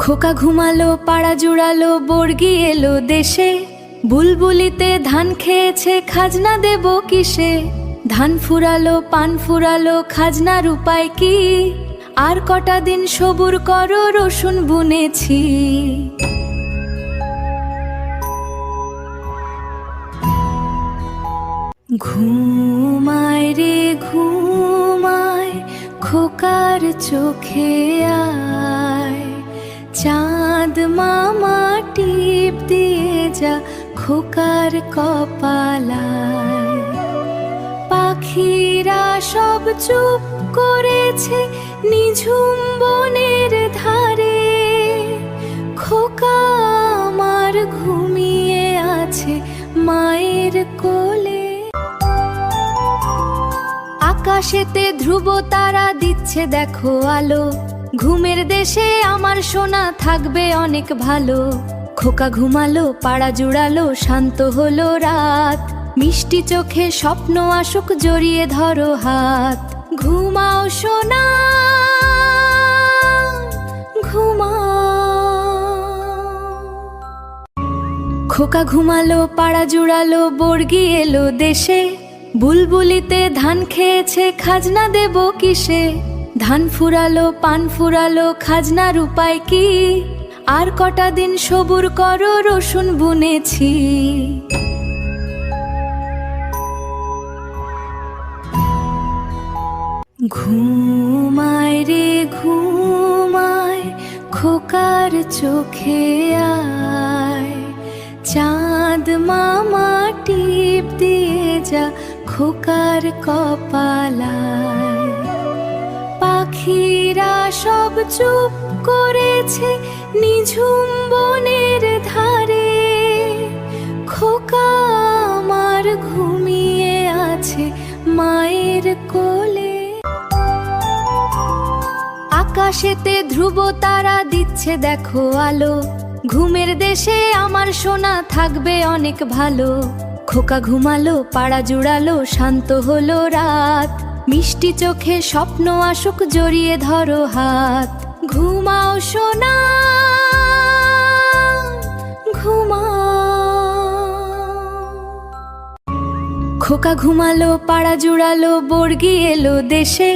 খোকা ঘুমালো, পাড়া জুড়ালো, বর্গি এলো দেশে। বুলবুলিতে ধান খেয়েছে, খাজনা দেব কিসে? ধান ফুরালো, পান ফুরালো, খাজনার উপায় কি? আর কটা দিন সবুর করো, রসুন বুনেছি। ঘুমায় রে ঘুমায়, খোকার চোখে আয়। চাঁদ মামা টিপ দিয়ে যা খোকার কপালায়। পাখিরা সব চুপ করেছে নিঝুম বনের ধারে। খোকা আমার ঘুমিয়ে আছে মায়ের কোলে। আকাশেতে ধ্রুব তারা দিচ্ছে দেখো আলো। ঘুমের দেশে আমার সোনা থাকবে অনেক ভালো। খোকা ঘুমালো, পাড়া জুড়ালো, শান্ত হলো রাত। মিষ্টি চোখে স্বপ্ন আসুক, জড়িয়ে ধরো হাত। ঘুমাও সোনা ঘুমাও। খোকা ঘুমালো, পাড়া জুড়ালো, বর্গি এলো দেশে। বুলবুলিতে ধান খেয়েছে, খাজনা দেব কিসে? ধান ফুরালো, পান ফুরালো, খাজনার উপায় কি? আর কটা দিন সবুর করো, রসুন বুনেছি। ঘুমায় রে ঘুমায়, খোকার চোখে আয়। চাঁদ মামা টিপ দিয়ে যা খোকার কপালায়। পাখিরা সব চুপ করেছে নিঝুম বনের ধারে। খোকা আমার ঘুমিয়ে আছে মায়ের কোলে। আকাশেতে ধ্রুব তারা দিচ্ছে দেখো আলো। ঘুমের দেশে আমার সোনা থাকবে অনেক ভালো। খোকা ঘুমালো, পাড়া জুড়ালো, শান্ত হলো রাত। মিষ্টি চোখে স্বপ্ন আসুক, জড়িয়ে ধরো হাত। ঘুমাও সোনা ঘুমাও। খোকা ঘুমালো, পাড়া জুড়ালো, বর্গি এলো দেশে।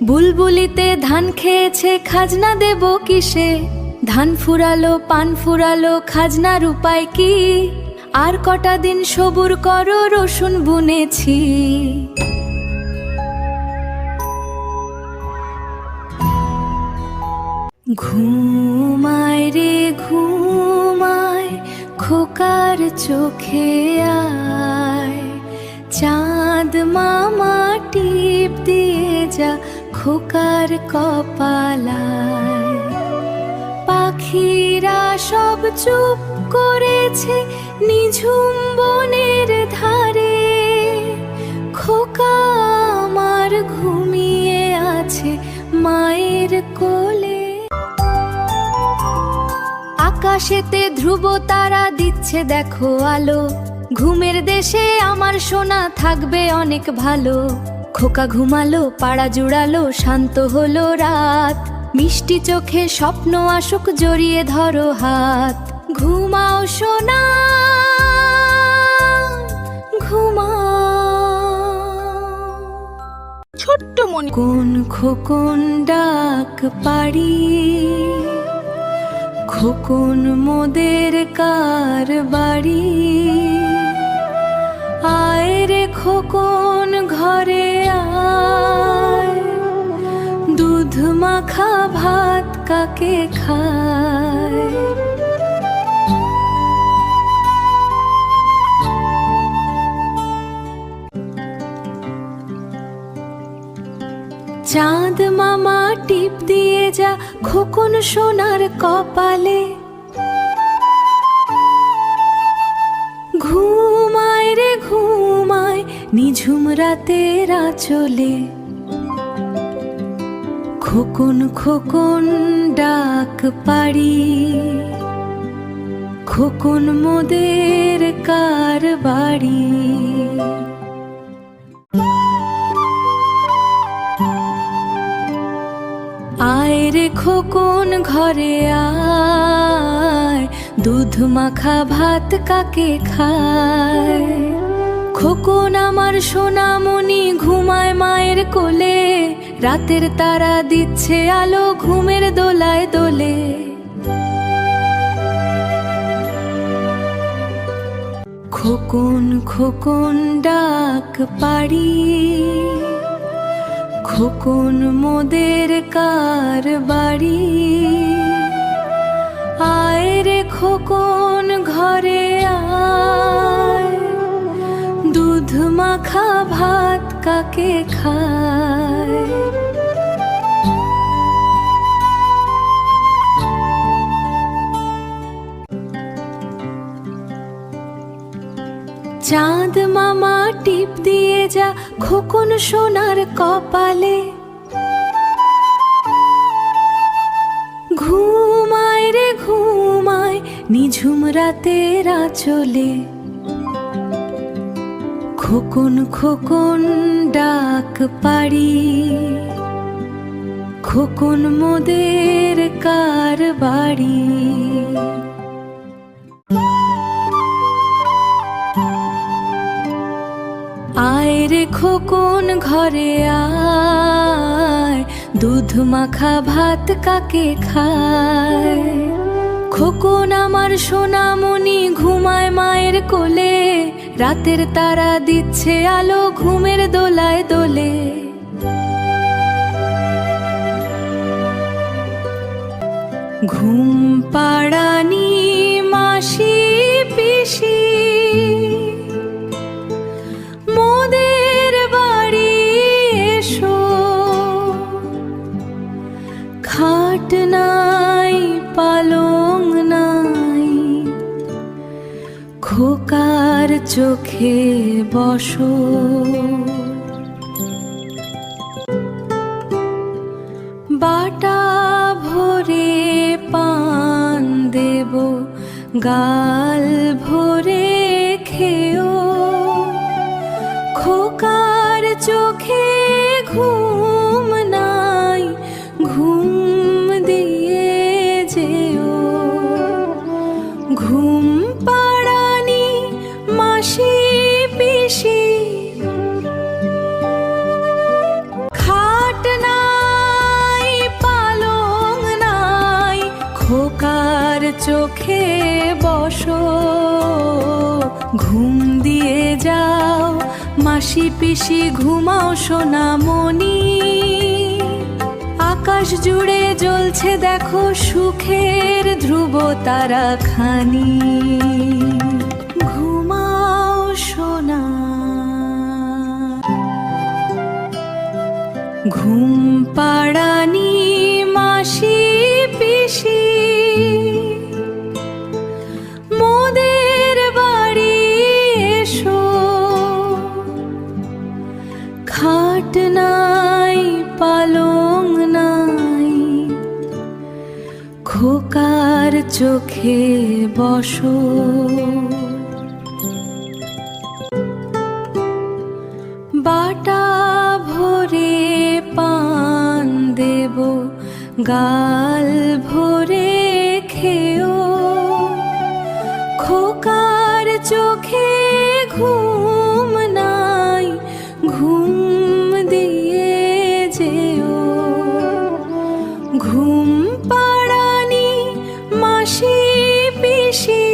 বুলবুলিতে ধান খেয়েছে, খাজনা দেব কিসে? ধান ফুরালো, পান ফুরালো, খাজনার উপায় কি? আর কটা দিন সবুর করো, রসুন বুনেছি। ঘুমায় রে ঘুমায়, খোকার চোখে আয়। চাঁদ মামা টিপ দিয়ে যা খোকার কপালায়। পাখিরা সব চুপ করেছে নিঝুম বনের ধারে। খোকা আমার ঘুমিয়ে আছে মায়ের কোলে। আকাশেতে ধ্রুব তারা দিচ্ছে দেখো আলো। ঘুমের দেশে আমার সোনা থাকবে অনেক ভালো। খোকা ঘুমালো, পাড়া জুড়ালো, শান্ত হলো রাত। মিষ্টি চোখে স্বপ্ন আসুক, জড়িয়ে ধরো হাত। ঘুমাও সোনা ঘুমাও। ছোট্ট মনি কোন খোকন ডাক পাড়ি, খোকন মোদের কার বাড়ি? আয় রে খোকন ঘরে আয়, দুধ মাখা ভাত কাকে খায়? চাঁদ মামা টিপ দিয়ে যা খোকন সোনার কপালে। ঘুমায় রে ঘুমায়, নিঝুম রাতের আঁচলে। খোকন খোকন ডাক পাড়ি, খোকন মোদের কার বাড়ি? আয় রে খোকন ঘরে আয়, দুধ মাখা ভাত কাকে খায়? খোকন আমার সোনামণি ঘুমায় মায়ের কোলে, রাতের তারা দিচ্ছে আলো ঘুমের দোলায় দোলে। খোকন খোকন ডাক পাড়ি, খোকন মোদের কার বাড়ি? আয় রে খোকন ঘরে আয়, দুধ মাখা ভাত কাকে খায়? চাঁদ মামা টিপ দিয়ে যা খোকন সোনার কপালে, ঘুমায় রে ঘুমায় নিঝুম রাতের আঁচলে। খোকন খোকন ডাক পাড়ি, খোকন মোদের কার বাড়ি? আয় রে খোকন ঘরে আয়, দুধ মাখা ভাত কাকে খায়? খোকন আমার সোনামণি ঘুমায় মায়ের কোলে, রাতের তারা দিচ্ছে আলো ঘুমের দোলায় দোলে। ঘুম পাড়ানি মাসি পিসি মোদের বাড়ি এসো, খাট নাই পালং নাই, খোকার চোখে বসো। বাটা ভরে পান দেব, গাল ভরে খেও, খোকার চোখে ঘুম নাই, ঘুম দিয়ে যেও। ঘুম পাড়ানি মাসি পিসি, খাট নাই পালং নাই, খোকার চোখে বসো। ঘুম দিয়ে যাও মাসি পিসি ঘুমাও সোনামণি, আকাশ জুড়ে জ্বলছে দেখো সুখের ধ্রুব তারা খানি। ঘুমাও সোনা। ঘুম পাড়ানি মাসি পিসি মোদের বাড়ি এসো, খাট নাই পালং নাই, খোকার চোখে বসো। বাটা ভরে পান দেব, গাল ভরে খেও, খোকার চোখে ঘুম নাই, ঘুম দিয়ে যেও। ঘুম পাড়ানি মাসি পিসি,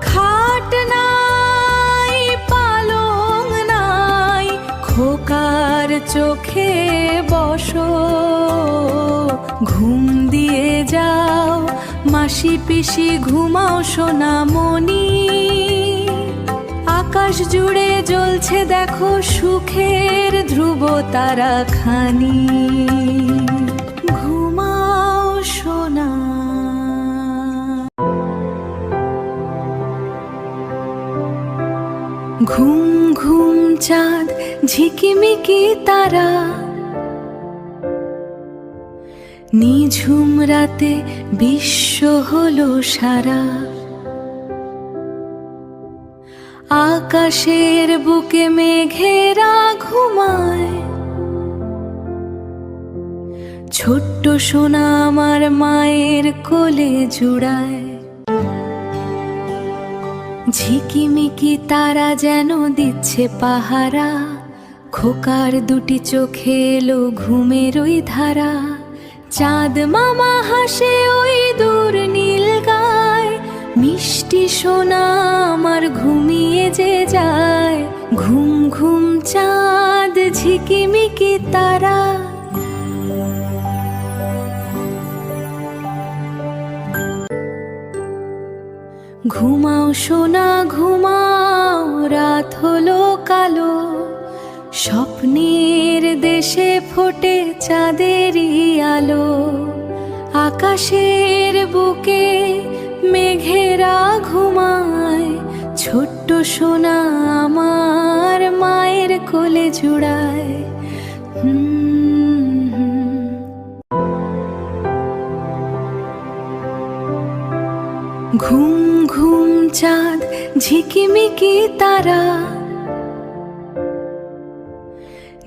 খাট নাই পালং নাই, খোকার চোখে বসো। ঘুম দিয়ে যাও মাসি পিসি ঘুমাও সোনামণি, আকাশ জুড়ে জ্বলছে দেখো সুখের ধ্রুব তারা খানি। ঘুমাও সোনা। ঘুম ঘুম চাঁদ ঝিকিমিকি তারা, নিঝুম রাতে বিশ্ব হলো সারা। আকাশের বুকে মেঘেরা ঘুমায়, ছোট্ট সোনা আমার মায়ের কোলে জুড়ায়। ঝিকিমিকি তারা যেন দিচ্ছে পাহারা, খোকার দুটি চোখে এলো ঘুমের ওই ধারা। চাঁদ মামা হাসে ওই দূর নীল গায়, মিষ্টি সোনা আমার ঘুমিয়ে যে যায়। ঘুম ঘুম চাঁদ ঝিকিমিকি তারা। ঘুমাও সোনা ঘুমাও, রাত হলো কালো, স্বপ্নের দেশে ফোটে চাঁদেরই আলো। আকাশের বুকে মেঘেরা ঘুমায়, ছোট্ট সোনা আমার মায়ের কোলে জুড়ায়। ঘুম ঘুম চাঁদ ঝিকিমিকি তারা,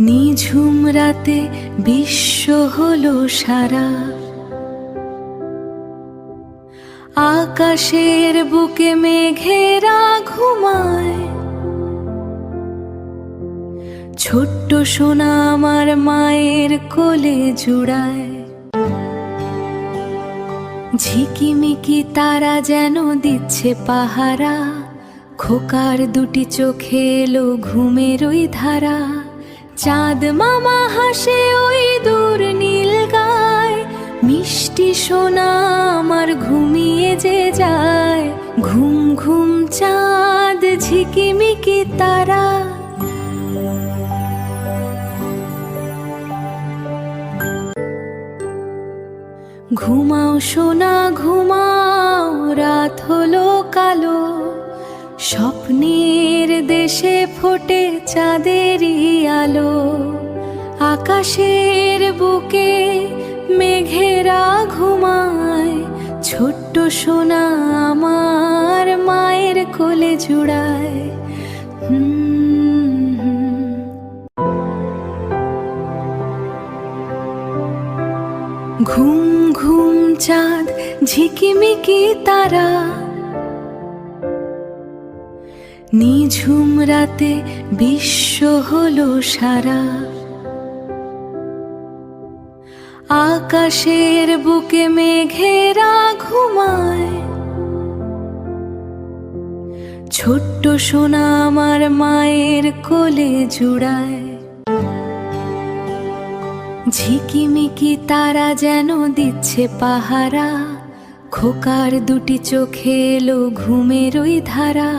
নিঝুম রাতে বিশ্ব হলো সারা। আকাশের বুকে মেঘেরা ঘুমায়, ছোট্ট সোনা আমার মায়ের কোলে জুড়ায়। ঝিকিমিকি তারা যেন দিচ্ছে পাহারা, খোকার দুটি চোখে এলো ঘুমের ওই ধারা। চাঁদ মামা হাসে ওই দূর নীল গায়, মিষ্টি সোনা আমার ঘুমিয়ে যে যায়। ঘুম ঘুম চাঁদ ঝিকিমিকি তারা। ঘুমাও সোনা ঘুমাও, রাত হলো কালো, স্বপ্নের দেশে ফোটে চাঁদেরই আলো। আকাশের বুকে মেঘেরা ঘুমায়, ছোট্ট সোনা আমার মায়ের কোলে জুড়ায়। ঘুম ঘুম চাঁদ ঝিকিমিকি তারা, নিঝুম রাতে বিশ্ব হলো সারা। আকাশের বুকে মেঘেরা ঘুমায়, ছোট্ট সোনা আমার মায়ের কোলে জুড়ায়। ঝিকিমিকি তারা যেন দিচ্ছে পাহারা, খোকার দুটি চোখে এলো ঘুমের ওই ধারা।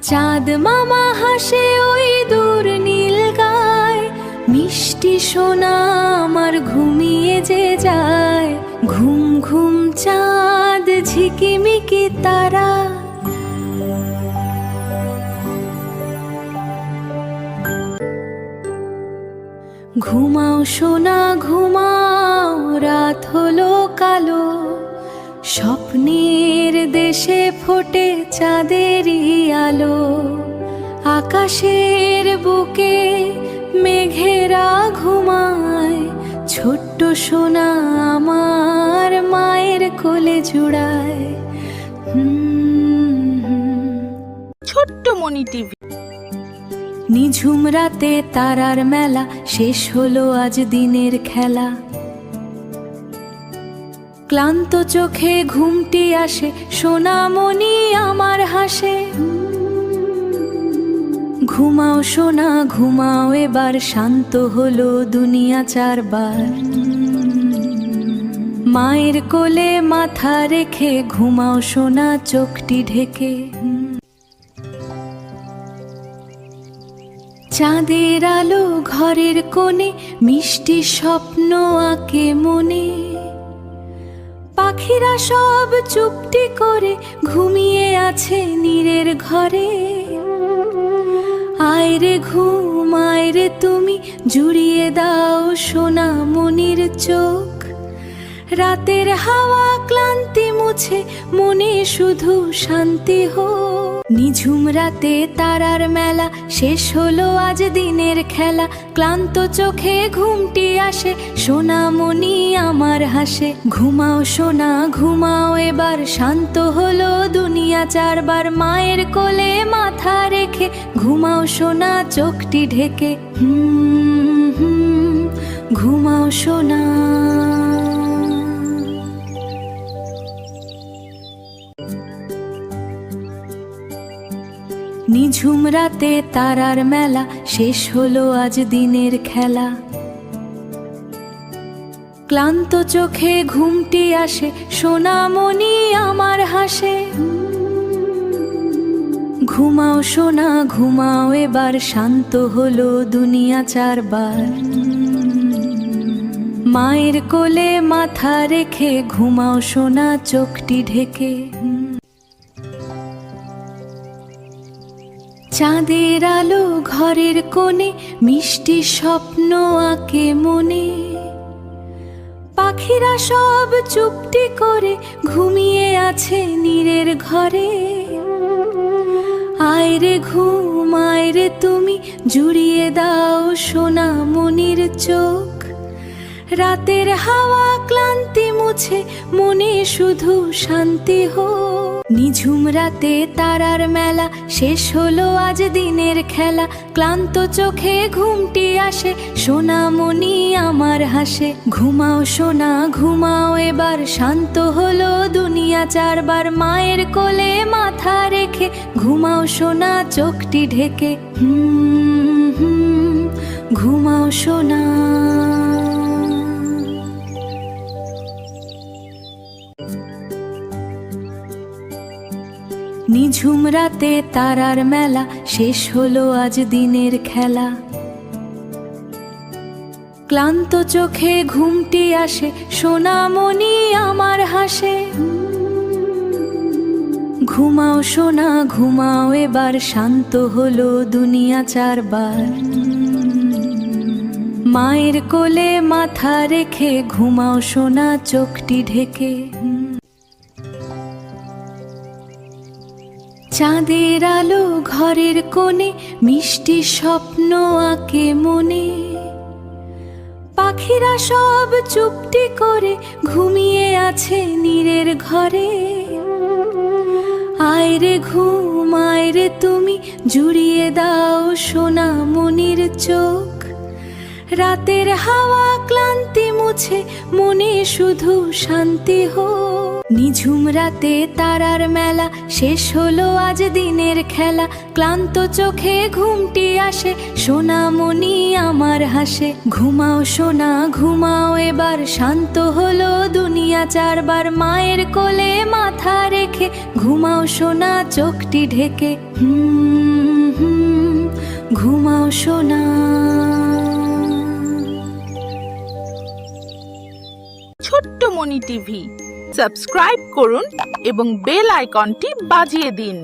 চাঁদ মামা হাসে ওই দূর নীল গায়, মিষ্টি সোনা আমার ঘুমিয়ে যে যায়। ঘুম ঘুম চাঁদ ঝিকিমিকি তারা। ঘুমাও সোনা ঘুমাও, রাত হলো কালো, স্বপ্নের দেশে ফোটে চাঁদেরই আলো। আকাশের বুকে মেঘেরা ঘুমায়, ছোট্ট সোনা আমার মায়ের কোলে জুড়ায়। ছোট্ট মনি টিভি। নিঝুম রাতে তারার মেলা, শেষ হলো আজ দিনের খেলা। ক্লান্ত চোখে ঘুমটি আসে, সোনামণি আমার হাসে। ঘুমাও সোনা ঘুমাও, এবার শান্ত হলো দুনিয়া চারবার। মায়ের কোলে মাথা রেখে ঘুমাও সোনা চোখটি ঢেকে। চাঁদের আলো ঘরের কোণে, মিষ্টি স্বপ্ন আঁকে মনে। পাখিরা সব চুপটি করে ঘুমিয়ে আছে নীরের ঘরে। আয়রে ঘুম আয়রে তুমি, জুড়িয়ে দাও সোনামণির চোখ। রাতের হাওয়া ক্লান্তি মুছে মনে শুধু শান্তি হো। নিঝুম রাতে তারার মেলা শেষ হলো আজ দিনের খেলা। ক্লান্ত চোখে ঘুমটি আসে সোনামণি আমার হাসে। ঘুমাও সোনা ঘুমাও এবার শান্ত হলো দুনিয়া চারবার। মায়ের কোলে মাথা রেখে ঘুমাও সোনা চোখটি ঢেকে। ঘুমাও সোনা। নিঝুম রাতে তারার মেলা শেষ হলো আজ দিনের খেলা। ক্লান্ত চোখে ঘুমটি আসে সোনামণি আমার হাসে। ঘুমাও সোনা ঘুমাও এবার শান্ত হলো দুনিয়া চারবার। মায়ের কোলে মাথা রেখে ঘুমাও সোনা চোখটি ঢেকে। চাঁদের আলো ঘরের কোণে মিষ্টি স্বপ্ন আঁকে মনে। পাখিরা সব চুপটি করে ঘুমিয়ে আছে নীরের ঘরে। আয়রে ঘুম আয়রে তুমি জুড়িয়ে দাও সোনামণির চোখ। রাতের হাওয়া ক্লান্তি মুছে মনে শুধু শান্তি হো। নিঝুম রাতে তারার মেলা শেষ হলো আজ দিনের খেলা। ক্লান্ত চোখে ঘুমটি আসে সোনামণি আমার হাসে। ঘুমাও সোনা ঘুমাও এবার শান্ত হলো দুনিয়া চারবার। মায়ের কোলে মাথা রেখে ঘুমাও সোনা চোখটি ঢেকে। ঘুমাও সোনা। নিঝুম রাতে তারার মেলা শেষ হলো আজ দিনের খেলা। ক্লান্ত চোখে ঘুমটি আসে সোনামণি আমার হাসে। ঘুমাও সোনা ঘুমাও এবার শান্ত হলো দুনিয়া চারবার। মায়ের কোলে মাথা রেখে ঘুমাও সোনা চোখটি ঢেকে। চাঁদের আলো ঘরের কোণে মিষ্টি স্বপ্ন আঁকে মনে। পাখিরা সব চুপটি করে ঘুমিয়ে আছে নীরের ঘরে। আয়রে ঘুম আয়রে তুমি জুড়িয়ে দাও সোনামণির চোখ। রাতের হাওয়া ক্লান্তি মুছে মনে শুধু শান্তি হো। নিঝুম রাতে তারার মেলা শেষ হলো আজ দিনের খেলা। ক্লান্ত চোখে ঘুমটি আসে সোনামণি আমার হাসে। ঘুমাও সোনা ঘুমাও এবার শান্ত হলো দুনিয়া চারবার। মায়ের কোলে মাথা রেখে ঘুমাও সোনা চোখটি ঢেকে। ঘুমাও সোনা। ছোট্ট মনি টিভি সাবস্ক্রাইব করুন এবং বেল আইকনটি বাজিয়ে দিন।